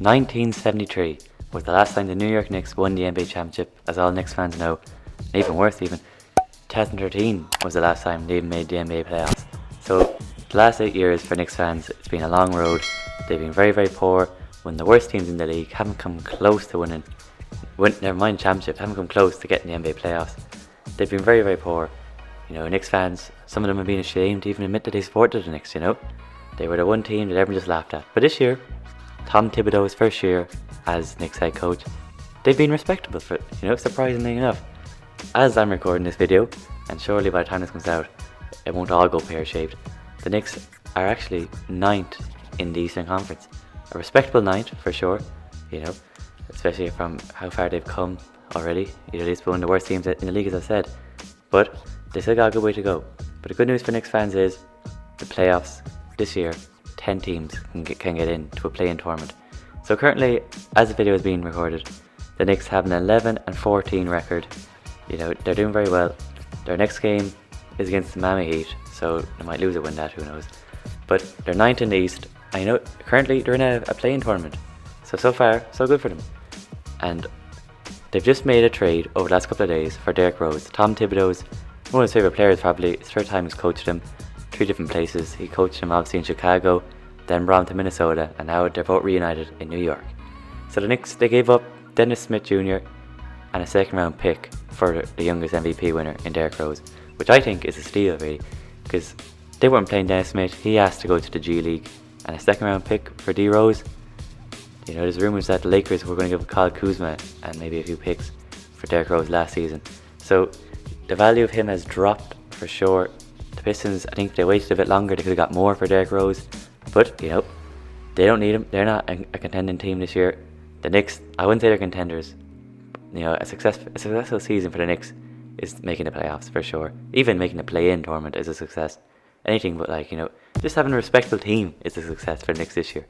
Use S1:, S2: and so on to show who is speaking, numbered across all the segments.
S1: 1973 was the last time the New York Knicks won the NBA championship, as all Knicks fans know. And even worse, 2013 was the last time they even made the NBA playoffs. So the last 8 years for Knicks fans, it's been a long road. They've been very, very poor. One of the worst teams in the league, haven't come close to never mind championship, haven't come close to getting the NBA playoffs. They've been very, very poor. Knicks fans, some of them have been ashamed to even admit that they supported the Knicks, They were the one team that everyone just laughed at. But this year, Tom Thibodeau's first year as Knicks head coach, they've been respectable for it, surprisingly enough. As I'm recording this video, and surely by the time this comes out, it won't all go pear-shaped, the Knicks are actually 9th in the Eastern Conference. A respectable 9th for sure, especially from how far they've come already. They've been one of the worst teams in the league, as I said. But they still got a good way to go. But the good news for Knicks fans is the playoffs this year, 10 teams can get into a play-in tournament. So currently, as the video is being recorded, the Knicks have an 11-14 record. They're doing very well. Their next game is against the Miami Heat, so they might lose or win that, who knows. But they're 9th in the East. Currently they're in a play-in tournament. So far, so good for them. And they've just made a trade over the last couple of days for Derrick Rose. Tom Thibodeau's one of his favourite players, probably. It's third time he's coached him, 3 different places. He coached him obviously in Chicago, then brought him to Minnesota, and now they're both reunited in New York. So the Knicks, they gave up Dennis Smith Jr. and a second round pick for the youngest MVP winner in Derrick Rose, which I think is a steal, really, because they weren't playing Dennis Smith. He asked to go to the G League, and a second round pick for D Rose. There's rumours that the Lakers were going to give Kyle Kuzma and maybe a few picks for Derrick Rose last season. So the value of him has dropped for sure. The Pistons, I think they waited a bit longer. They could have got more for Derrick Rose, but they don't need him. They're not a contending team this year. The Knicks, I wouldn't say they're contenders. A successful season for the Knicks is making the playoffs for sure. Even making the play-in tournament is a success. Anything but just having a respectable team is a success for the Knicks this year.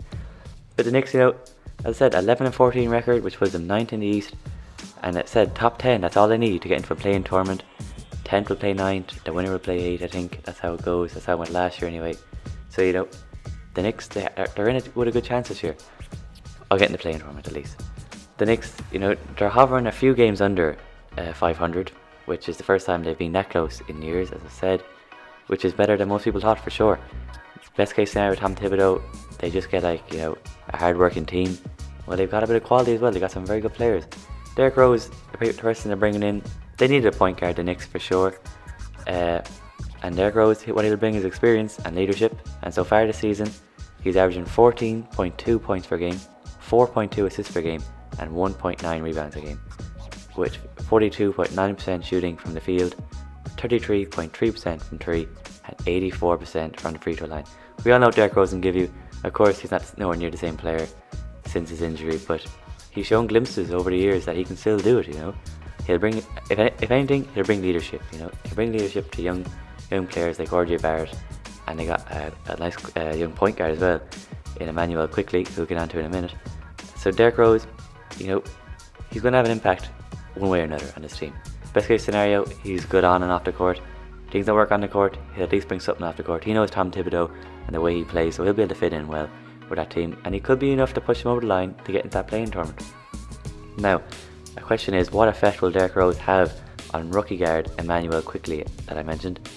S1: But the Knicks, as I said, 11-14 record, which was the 9th in the East, and it said top 10. That's all they need to get into a play-in tournament. 10th will play 9th, the winner will play 8th. I think that's how it goes. That's how it went last year anyway. So the Knicks, they're in it with a good chance this year. I'll get in the play-in tournament at least. The Knicks, they're hovering a few games under 500, which is the first time they've been that close in years, as I said, which is better than most people thought for sure. Best case scenario, Tom Thibodeau, they just get a hard-working team. Well, they've got a bit of quality as well. They got some very good players. Derrick Rose, the person they're bringing in, they needed a point guard, the Knicks, for sure. And Derrick Rose, what he'll bring is experience and leadership. And so far this season, he's averaging 14.2 points per game, 4.2 assists per game, and 1.9 rebounds a game, with 42.9% shooting from the field, 33.3% from 3, and 84% from the free throw line. We all know Derrick Rose can give you. Of course, he's not nowhere near the same player since his injury, but he's shown glimpses over the years that he can still do it. He'll bring, if anything, he'll bring leadership. He'll bring leadership to young players like RJ Barrett, and they got a nice young point guard as well in Emmanuel Quickly, who we'll get onto in a minute. So Derrick Rose, he's going to have an impact one way or another on this team. Best case scenario, he's good on and off the court. Things don't work on the court, he'll at least bring something off the court. He knows Tom Thibodeau and the way he plays, so he'll be able to fit in well with that team, and he could be enough to push him over the line to get into that play-in tournament. Now, the question is, what effect will Derrick Rose have on rookie guard Emmanuel Quickly that I mentioned?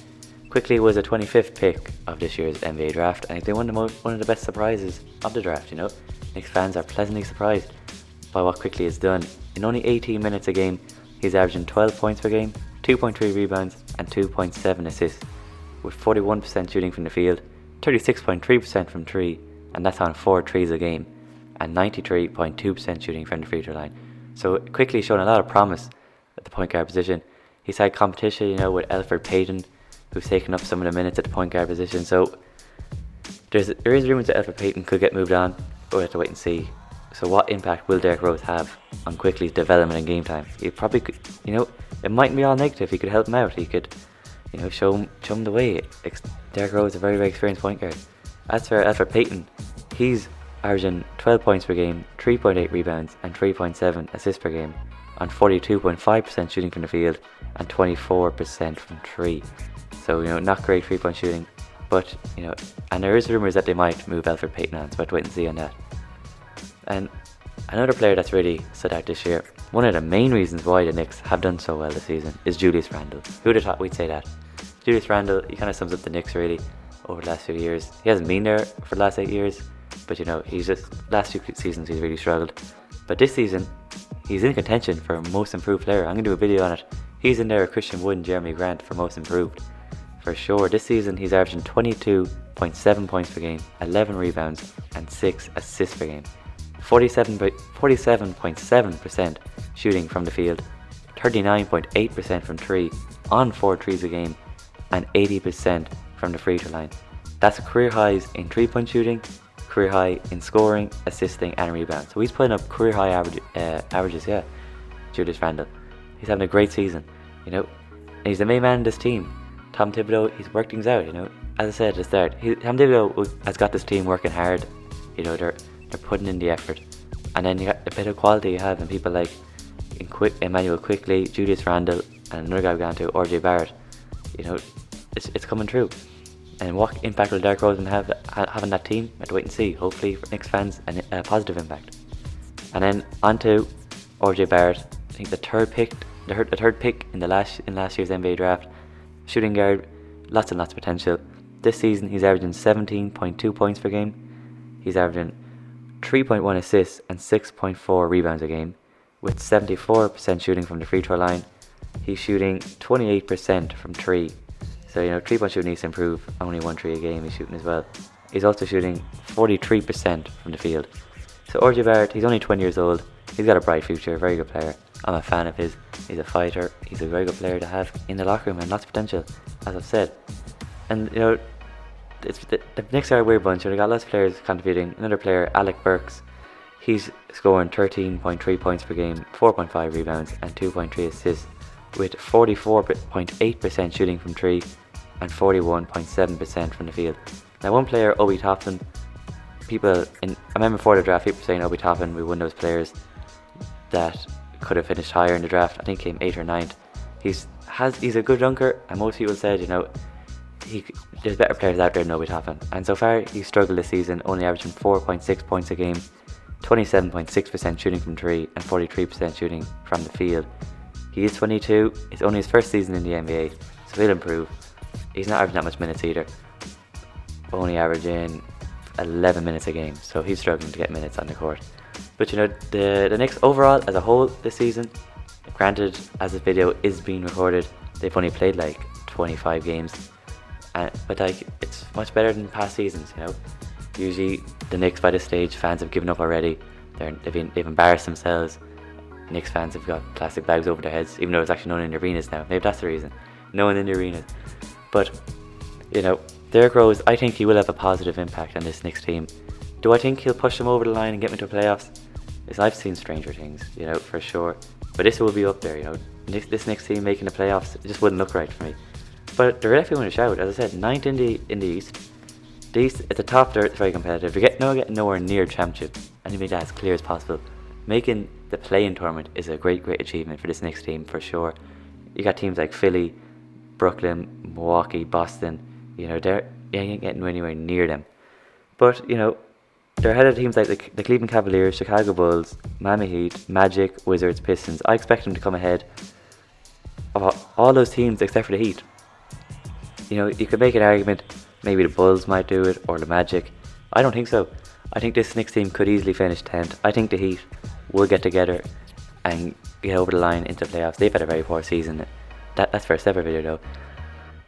S1: Quickly was a 25th pick of this year's NBA draft, and they won one of the best surprises of the draft. Knicks fans are pleasantly surprised by what Quickly has done. In only 18 minutes a game, he's averaging 12 points per game, 2.3 rebounds, and 2.7 assists, with 41% shooting from the field, 36.3% from 3, and that's on 4 threes a game, and 93.2% shooting from the free throw line. So Quickly shown a lot of promise at the point guard position. He's had competition, with Elfrid Payton, who's taken up some of the minutes at the point guard position. So there is rumours that Elfrid Payton could get moved on, but we'll have to wait and see. So what impact will Derrick Rose have on Quickly's development and game time? He probably could, it mightn't be all negative. He could help him out. He could, show him the way. Derrick Rose is a very, very experienced point guard. As for Elfrid Payton, he's averaging 12 points per game, 3.8 rebounds, and 3.7 assists per game, on 42.5% shooting from the field and 24% from 3. So, not great 3-point shooting, but, and there is rumours that they might move Elfrid Payton on, so we'll have to wait and see on that. And another player that's really stood out this year, one of the main reasons why the Knicks have done so well this season, is Julius Randle. Who would have thought we'd say that? Julius Randle, he kind of sums up the Knicks really over the last few years. He hasn't been there for the last 8 years, but he's just last few seasons he's really struggled. But this season, he's in contention for most improved player. I'm going to do a video on it. He's in there with Christian Wood and Jeremy Grant for most improved. For sure, this season he's averaging 22.7 points per game, 11 rebounds and 6 assists per game. 47.7% shooting from the field, 39.8% from 3, on 4 threes a game, and 80% from the free throw line. That's career highs in 3-point shooting, career high in scoring, assisting and rebounds. So he's putting up career high averages, Julius Randle. He's having a great season, and he's the main man in this team. Tom Thibodeau, he's worked things out, As I said at the start, Tom Thibodeau has got this team working hard. They're putting in the effort. And then you got a bit of quality you have in people like Emmanuel Quickley, Julius Randle, and another guy we've gone to, RJ Barrett. It's coming through. And what impact will Derrick Rose have on that team? I have to wait and see. Hopefully for Knicks fans, a positive impact. And then on to RJ Barrett. I think the third pick in last year's NBA draft. Shooting guard, lots and lots of potential. This season he's averaging 17.2 points per game. He's averaging 3.1 assists and 6.4 rebounds a game, with 74% shooting from the free throw line. He's shooting 28% from 3. So 3-point shooting needs to improve. Only 1 3 a game he's shooting as well. He's also shooting 43% from the field. So RJ Barrett, he's only 20 years old. He's got a bright future, very good player. I'm a fan of his. He's a fighter. He's a very good player to have in the locker room and lots of potential, as I've said. And the Knicks are a weird bunch. They got lots of players contributing. Another player, Alec Burks, he's scoring 13.3 points per game, 4.5 rebounds and 2.3 assists, with 44.8% shooting from 3 and 41.7% from the field. Now one player, Obi Toppin, I remember before the draft people saying Obi Toppin was one of those players that could have finished higher in the draft. I think he came 8th or 9th. He's a good dunker, and most people said there's better players out there than Obi Toppin. And so far he's struggled this season, only averaging 4.6 points a game, 27.6% shooting from 3 and 43% shooting from the field. He is 22, it's only his first season in the NBA, so he'll improve. He's not averaging that much minutes either, only averaging 11 minutes a game, so he's struggling to get minutes on the court. But the Knicks overall as a whole this season, granted as this video is being recorded, they've only played like 25 games, but it's much better than past seasons. Usually the Knicks by this stage, fans have given up already. They've embarrassed themselves. Knicks fans have got plastic bags over their heads, even though there's actually no one in the arenas now. Maybe that's the reason, no one in the arenas. But Derrick Rose, I think he will have a positive impact on this Knicks team. Do I think he'll push them over the line and get them into playoffs? I've seen stranger things, for sure. But this will be up there, This Knicks team making the playoffs, it just wouldn't look right for me. But they're definitely going to shout. As I said, 9th in the East. The East at the top there, it's very competitive. They're getting nowhere near championship. And to make that as clear as possible. Making the play-in tournament is a great achievement for this Knicks team, for sure. You got teams like Philly, Brooklyn, Milwaukee, Boston. You ain't getting anywhere near them. But they're ahead of teams like the Cleveland Cavaliers, Chicago Bulls, Miami Heat, Magic, Wizards, Pistons. I expect them to come ahead of all those teams except for the Heat. You could make an argument maybe the Bulls might do it or the Magic. I don't think so. I think this Knicks team could easily finish 10th. I think the Heat will get together and get over the line into the playoffs. They've had a very poor season. That's for a separate video though.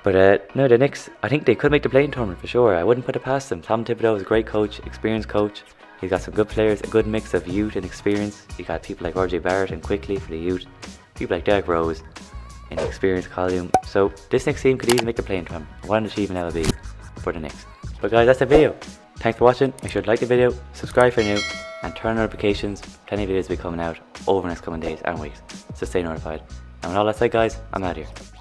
S1: But no, the Knicks, I think they could make the play-in tournament for sure. I wouldn't put it past them. Tom Thibodeau is a great coach, experienced coach. He's got some good players, a good mix of youth and experience. You got people like RJ Barrett and Quickley for the youth, people like Derrick Rose in the experience column. So this Knicks team could easily make the play-in tournament. What an achievement that would be for the Knicks. But guys, that's the video. Thanks for watching. Make sure to like the video, subscribe if you're new, and turn on notifications. Plenty of videos will be coming out over the next coming days and weeks, so stay notified. And with all that said guys, I'm out of here.